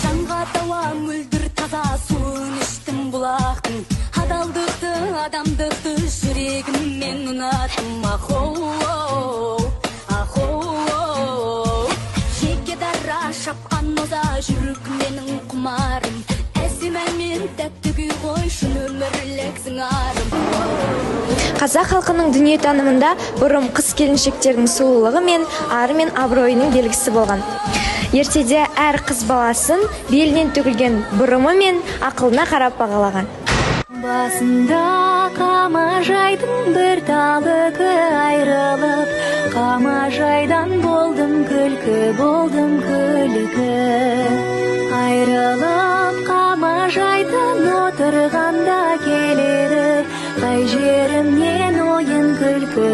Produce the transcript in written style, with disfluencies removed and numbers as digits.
жанға дауа мөлдір таза суын іштім бұлақтың, адалдықты адамдықты жүрегіммен ұнаттым. Жеке дара шапқан оза жүрік менің құмарым, әсемәмен тәтті күй қойшын өмірлік зыңарым. Қазақ халқының дүниетанымында бұрын қыз келіншектердің сұлулығы мен ары мен абыройының белгісі болған. Ертеде әр қыз баласын белінен төгілген бұрымы мен ақылына қарап бағалаған. Басында қамажайдың бір талы айрылып, қамажайдан болдым күлкі. Айрылып қамажайдан отырғанда келеді, қай жерімнен ойын күлкі.